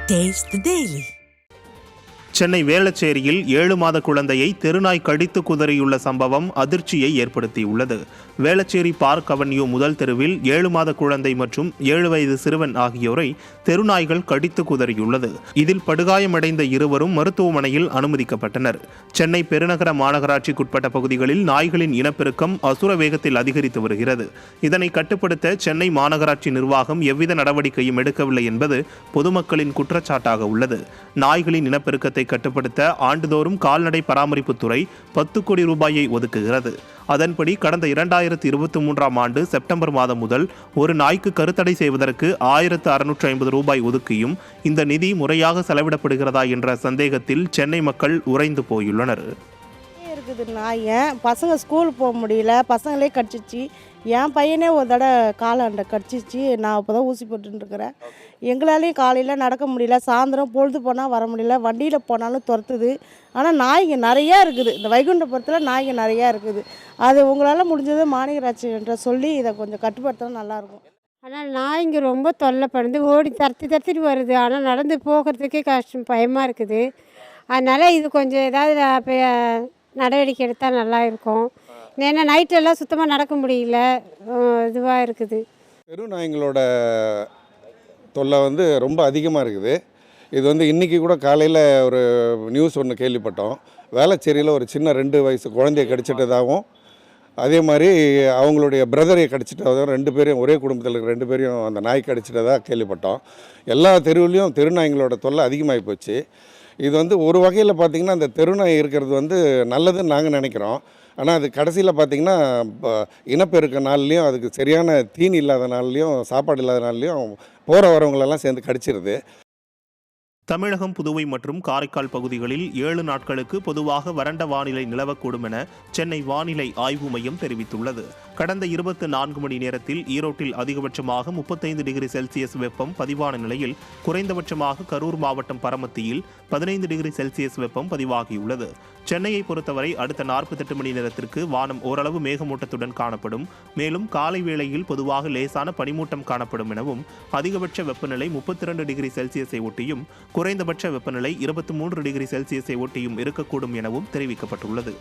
Taste the Daily. Chennai வேளச்சேரியில் 7 மாத குழந்தையை தெருநாய் கடித்து குதறியுள்ள சம்பவம் அதிர்ச்சியை ஏற்படுத்தியுள்ளது. வேளச்சேரி பார்க் அவென்யூ முதல் தெருவில் 7 மாத குழந்தை மற்றும் 7 வயது சிறுவன் ஆகியோரை தெருநாய்கள் கடித்து குதறியுள்ளது. இதில் படுகாயமடைந்த இருவரும் மருத்துவமனையில் அனுமதிக்கப்பட்டனர். சென்னை பெருநகர மாநகராட்சிக்குட்பட்ட பகுதிகளில் நாய்களின் இனப்பெருக்கம் அசுர வேகத்தில் அதிகரித்து வருகிறது. இதனை கட்டுப்படுத்த சென்னை மாநகராட்சி நிர்வாகம் எவ்வித நடவடிக்கையும் எடுக்கவில்லை என்பது பொதுமக்களின் குற்றச்சாட்டாக உள்ளது. நாய்களின் இனப்பெருக்கத்தை கட்டுப்படுத்த ஆண்டுதோறும் கால்நடை பராமரிப்புத்துறை 10 கோடி ரூபாயை ஒதுக்குகிறது. அதன்படி கடந்த 2023ஆம் ஆண்டு செப்டம்பர் மாதம் முதல் ஒரு நாய்க்கு கருத்தடை செய்வதற்கு 1650 ரூபாய் ஒதுக்கியும் இந்த நிதி முறையாக செலவிடப்படுகிறதா என்ற சந்தேகத்தில் சென்னை மக்கள் உறைந்து போயுள்ளனர். நாயை பசங்க ஸ்கூல் போக முடியல, பசங்களே கடிச்சிச்சு. என் பையனே ஒரு தடவை காலாண்ட கடிச்சிச்சு. நான் இப்போ தான் ஊசி போட்டுருக்கிறேன். எங்களாலேயும் காலையில் நடக்க முடியல, சாயந்தரம் பொழுது போனால் வர முடியல, வண்டியில் போனாலும் துரத்துது. ஆனால் நாய்ங்க நிறையா இருக்குது. இந்த வைகுண்டபுரத்தில் நாய்ங்க நிறையா இருக்குது. அது உங்களால் முடிஞ்சது மாநகராட்சி என்ற சொல்லி இதை கொஞ்சம் கட்டுப்படுத்தினா நல்லாயிருக்கும். ஆனால் நாய்ங்க ரொம்ப தொல்லைப்படுது, ஓடி தரத்திட்டு வருது. ஆனால் நடந்து போகிறதுக்கே கஷ்டம், பயமாக இருக்குது. அதனால் இது கொஞ்சம் ஏதாவது நடவடிக்கை எடுத்தால் நல்லா இருக்கும். ஏன்னா நைட்டெல்லாம் சுத்தமாக நடக்க முடியல, இதுவாக இருக்குது. தெரு நாய்ங்களோட தொல்லை ரொம்ப அதிகமாக இருக்குது. இது இன்றைக்கி கூட காலையில் ஒரு நியூஸ் ஒன்று கேள்விப்பட்டோம். வேளச்சேரியில் ஒரு சின்ன 2 வயசு குழந்தைய கடிச்சிட்டதாகவும், அதே மாதிரி அவங்களுடைய பிரதரை கடிச்சிட்டதாகவும், 2 பேரையும் ஒரே குடும்பத்தில் இருக்கிற 2 பேரையும் அந்த நாய் கடிச்சிட்டதாக கேள்விப்பட்டோம். எல்லா தெருவிலையும் தெருநாய்ங்களோட தொல்லை அதிகமாகி போச்சு. இது ஒரு வகையில் பார்த்திங்கன்னா அந்த தெருநாய் இருக்கிறது நல்லதுன்னு நாங்கள் நினைக்கிறோம். ஆனால் அது கடைசியில் பார்த்திங்கன்னா இனப்பெருக்க நாள்லேயும் அதுக்கு சரியான தீனி இல்லாத நாள்லேயும் சாப்பாடு இல்லாத நாள்லேயும் போகிற வரவங்களெல்லாம் சேர்ந்து கடிச்சிருது. தமிழகம், புதுவை மற்றும் காரைக்கால் பகுதிகளில் 7 நாட்களுக்கு பொதுவாக வறண்ட வானிலை நிலவக்கூடும் என சென்னை வானிலை ஆய்வு மையம் தெரிவித்துள்ளது. கடந்த 24 மணி நேரத்தில் ஈரோட்டில் அதிகபட்சமாக 35 டிகிரி செல்சியஸ் வெப்பம் பதிவான நிலையில் குறைந்தபட்சமாக கரூர் மாவட்டம் பரமத்தியில் 15 டிகிரி செல்சியஸ் வெப்பம் பதிவாகியுள்ளது. சென்னையை பொறுத்தவரை அடுத்த 48 மணி நேரத்திற்கு வானம் ஓரளவு மேகமூட்டத்துடன் காணப்படும். மேலும் காலை வேளையில் பொதுவாக லேசான பனிமூட்டம் காணப்படும் எனவும், அதிகபட்ச வெப்பநிலை 32 டிகிரி செல்சியஸை ஒட்டியும் குறைந்தபட்ச வெப்பநிலை 23 டிகிரி செல்சியஸை ஒட்டியும் இருக்கக்கூடும் எனவும் தெரிவிக்கப்பட்டுள்ளது.